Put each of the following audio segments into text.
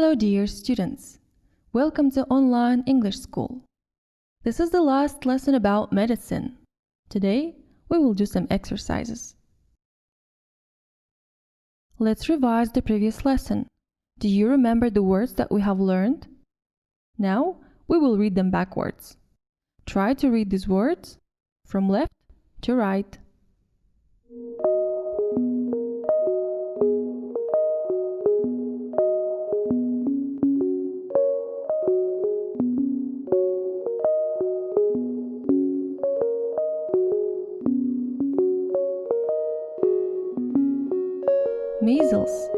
Hello dear students, welcome to online English school. This is the last lesson about medicine. Today we will do some exercises. Let's revise the previous lesson. Do you remember the words that we have learned? Now we will read them backwards. Try to read these words from left to right. Measles,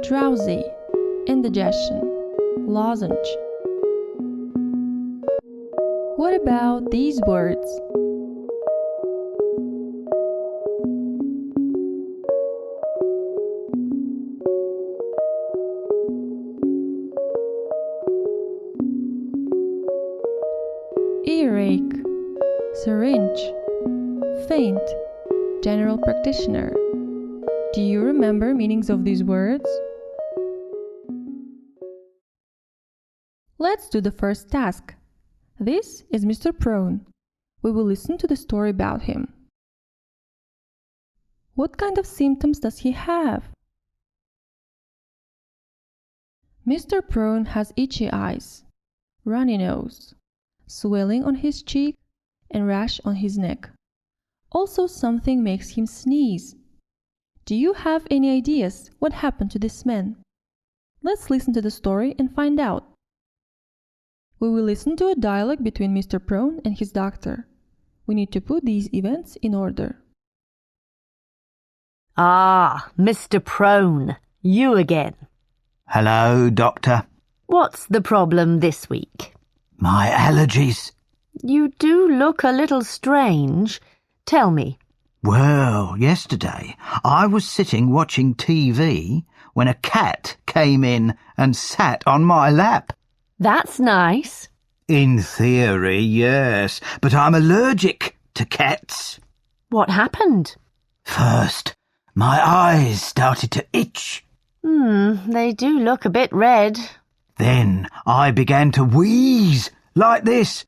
drowsy, indigestion, lozenge. What about these words? Earache, syringe, faint, general practitioner. Do you remember meanings of these words? Let's do the first task. This is Mr. Prone. We will listen to the story about him. What kind of symptoms does he have? Mr. Prone has itchy eyes, runny nose, swelling on his cheek, and rash on his neck. Also, something makes him sneeze. Do you have any ideas what happened to this man? Let's listen to the story and find out. We will listen to a dialogue between Mr. Prone and his doctor. We need to put these events in order. Ah, Mr. Prone, you again. Hello, Doctor. What's the problem this week? My allergies. You do look a little strange. Tell me. Well, yesterday I was sitting watching TV when a cat came in and sat on my lap. That's nice. In theory, yes, but I'm allergic to cats. What happened? First, my eyes started to itch. They do look a bit red. Then I began to wheeze like this.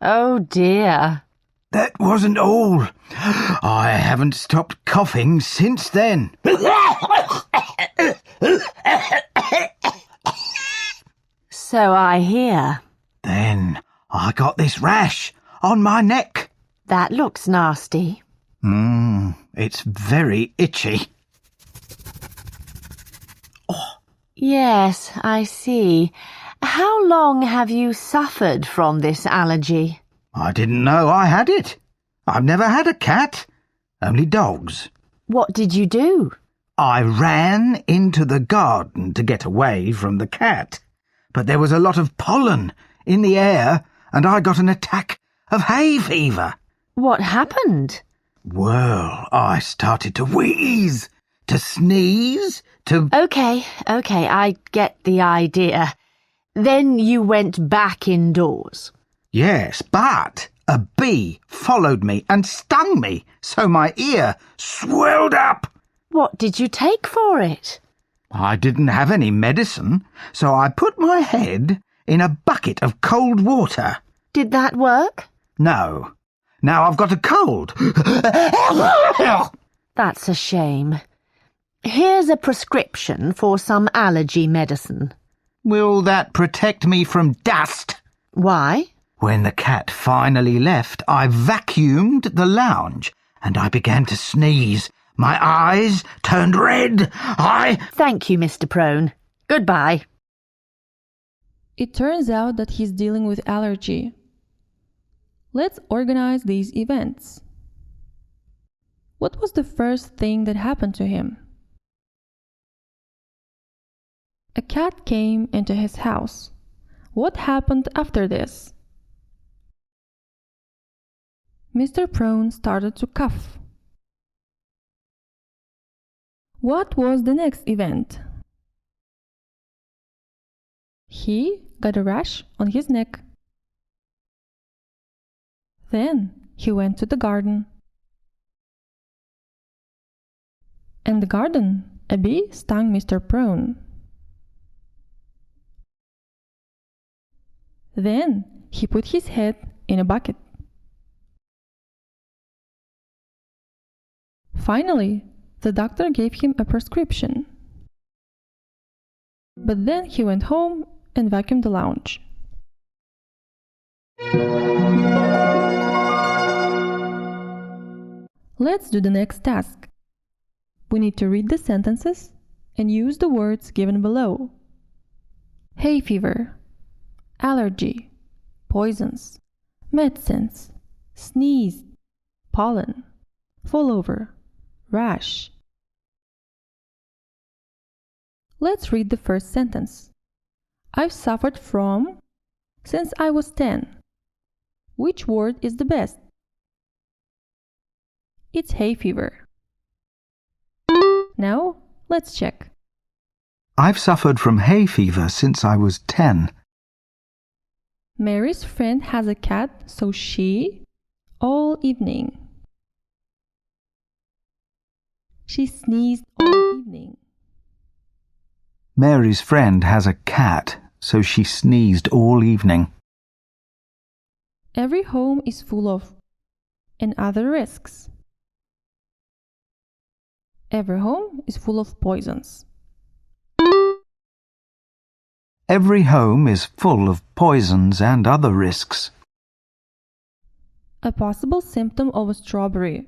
Oh dear. That wasn't all. I haven't stopped coughing since then. So I hear. Then I got this rash on my neck. That looks nasty. It's very itchy. Yes, I see. How long have you suffered from this allergy? I didn't know I had it. I've never had a cat, only dogs. What did you do? I ran into the garden to get away from the cat, but there was a lot of pollen in the air and I got an attack of hay fever. What happened? Well, I started to wheeze, to sneeze, to... Okay, I get the idea. Then you went back indoors. Yes, but a bee followed me and stung me, so my ear swelled up. What did you take for it? I didn't have any medicine, so I put my head in a bucket of cold water. Did that work? No. Now I've got a cold. That's a shame. Here's a prescription for some allergy medicine. Will that protect me from dust? Why? When the cat finally left, I vacuumed the lounge and I began to sneeze. My eyes turned red. Thank you, Mr. Prone. Goodbye. It turns out that he's dealing with allergy. Let's organize these events. What was the first thing that happened to him? A cat came into his house. What happened after this? Mr. Prone started to cough. What was the next event? He got a rash on his neck. Then he went to the garden. And the garden A bee stung Mr. Prune. Then he put his head in a bucket. Finally, the doctor gave him a prescription. But then he went home and vacuumed the lounge. Let's do the next task. We need to read the sentences and use the words given below. Hay fever, allergy, poisons, medicines, sneeze, pollen, fall over, rash. Let's read the first sentence. I've suffered from since I was 10. Which word is the best? It's hay fever. Now, let's check. I've suffered from hay fever since I was 10. Mary's friend has a cat, so she, all evening. She sneezed all evening. Mary's friend has a cat, so she sneezed all evening. Every home is full of and other risks. Every home is full of poisons. Every home is full of poisons and other risks. A possible symptom of a strawberry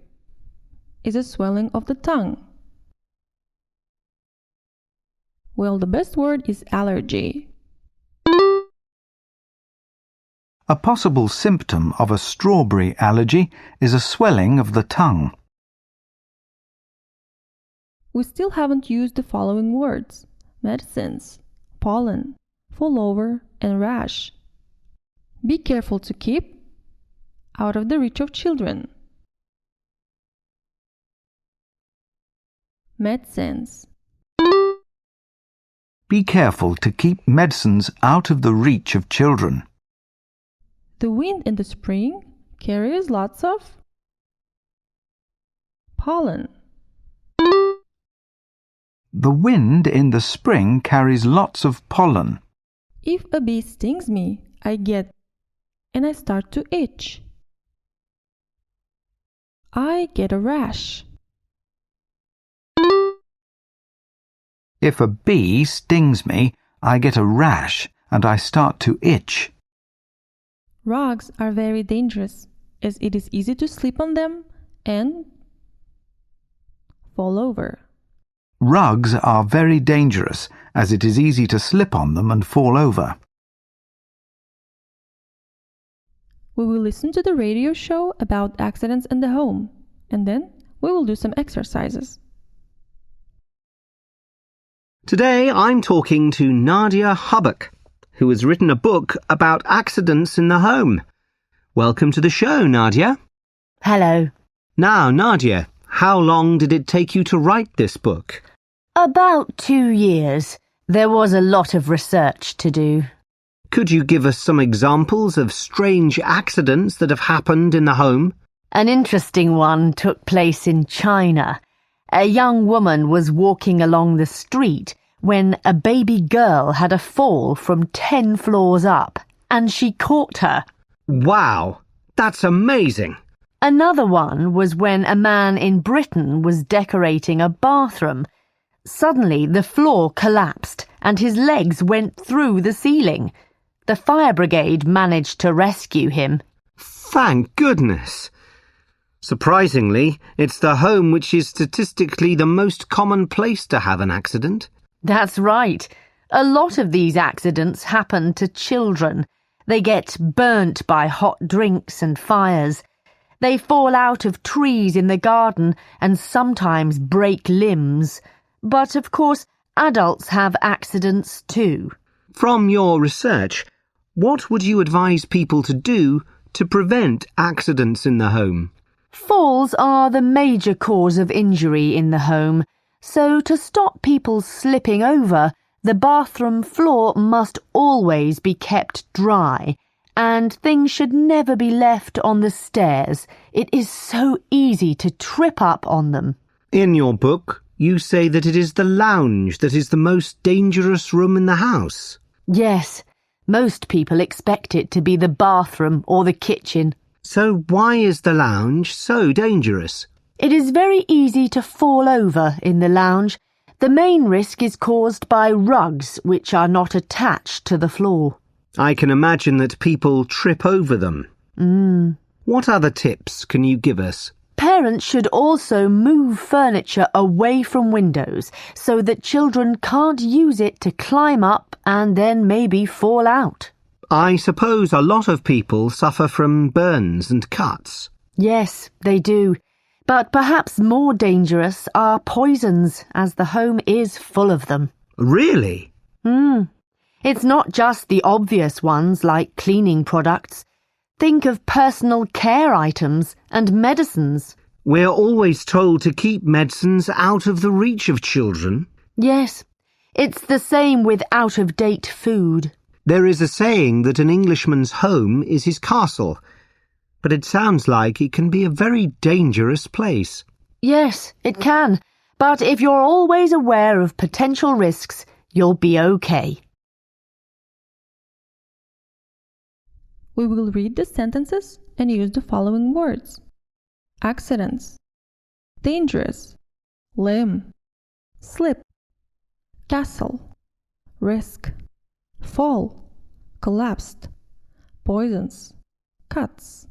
is a swelling of the tongue. Well, the best word is allergy. A possible symptom of a strawberry allergy is a swelling of the tongue. We still haven't used the following words: medicines, pollen, fall over, and rash. Be careful to keep out of the reach of children. Medicines. Be careful to keep medicines out of the reach of children. The wind in the spring carries lots of pollen. The wind in the spring carries lots of pollen. If a bee stings me, I get and I start to itch. I get a rash. If a bee stings me, I get a rash and I start to itch. Rugs are very dangerous as it is easy to sleep on them and fall over. Rugs are very dangerous as it is easy to slip on them and fall over. We will listen to the radio show about accidents in the home, and then we will do some exercises. Today I'm talking to Nadia Hubbock, who has written a book about accidents in the home. Welcome to the show, Nadia. Hello. Now, Nadia, how long did it take you to write this book? About 2 years. There was a lot of research to do. Could you give us some examples of strange accidents that have happened in the home? An interesting one took place in China. A young woman was walking along the street when a baby girl had a fall from 10 floors up, and she caught her. Wow, that's amazing. Another one was when a man in Britain was decorating a bathroom. Suddenly, the floor collapsed and his legs went through the ceiling. The fire brigade managed to rescue him. Thank goodness. Surprisingly, it's the home which is statistically the most common place to have an accident. That's right. A lot of these accidents happen to children. They get burnt by hot drinks and fires. They fall out of trees in the garden and sometimes break limbs. But, of course, adults have accidents too. From your research, what would you advise people to do to prevent accidents in the home? Falls are the major cause of injury in the home, so to stop people slipping over, the bathroom floor must always be kept dry, and things should never be left on the stairs. It is so easy to trip up on them. In your book, You say that it is the lounge that is the most dangerous room in the house. Yes, most people expect it to be the bathroom or the kitchen. So why is the lounge so dangerous? It is very easy to fall over in the lounge. The main risk is caused by rugs which are not attached to the floor. I can imagine that people trip over them. What other tips can you give us? Parents should also move furniture away from windows so that children can't use it to climb up and then maybe fall out. I suppose a lot of people suffer from burns and cuts. Yes, they do. But perhaps more dangerous are poisons, as the home is full of them. Really? It's not just the obvious ones like cleaning products. Think of personal care items and medicines. We're always told to keep medicines out of the reach of children. Yes, it's the same with out-of-date food. There is a saying that an Englishman's home is his castle, but it sounds like it can be a very dangerous place. Yes, it can. But if you're always aware of potential risks, you'll be okay. We will read the sentences and use the following words: accidents, dangerous, limb, slip, castle, risk, fall, collapsed, poisons, cuts.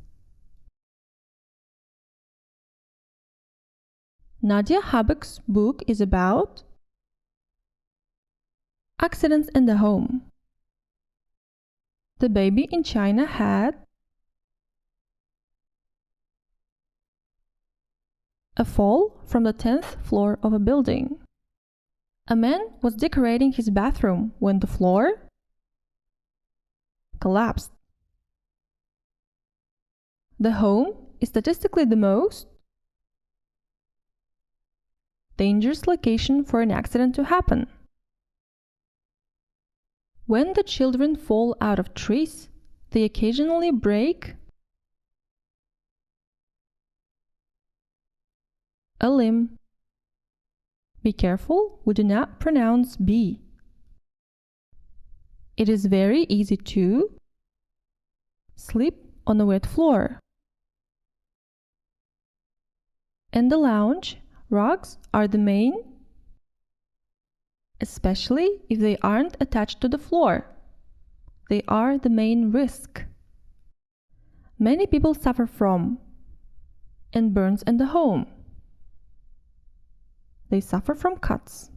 Nadia Habak's book is about accidents in the home. The baby in China had a fall from the 10th floor of a building. A man was decorating his bathroom when the floor collapsed. The home is statistically the most dangerous location for an accident to happen. When the children fall out of trees, they occasionally break a limb. Be careful, we do not pronounce B. It is very easy to sleep on a wet floor. In the lounge, rugs are the main, especially if they aren't attached to the floor. They are the main risk. Many people suffer from and burns in the home. They suffer from cuts.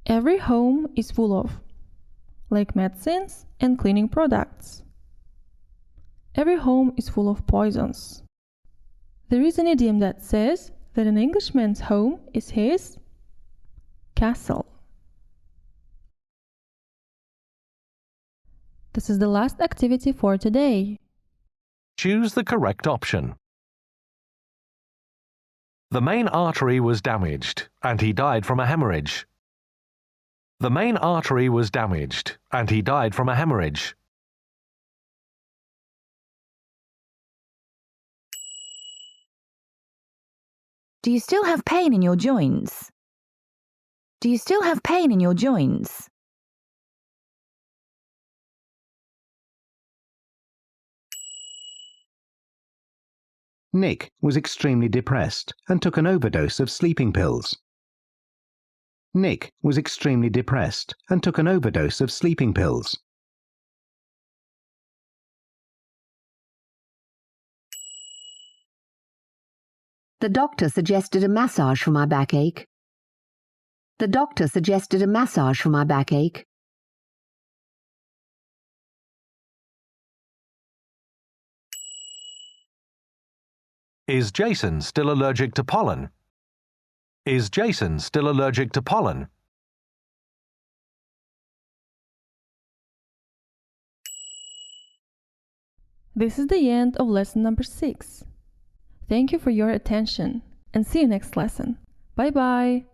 Every home is full of, like medicines and cleaning products. Every home is full of poisons. There is an idiom that says that an Englishman's home is his castle. This is the last activity for today. Choose the correct option. The main artery was damaged, and he died from a hemorrhage. The main artery was damaged, and he died from a hemorrhage. Do you still have pain in your joints? Do you still have pain in your joints? Nick was extremely depressed and took an overdose of sleeping pills. Nick was extremely depressed and took an overdose of sleeping pills. The doctor suggested a massage for my backache. The doctor suggested a massage for my backache. Is Jason still allergic to pollen? Is Jason still allergic to pollen? This is the end of lesson number 6. Thank you for your attention and see you next lesson. Bye bye!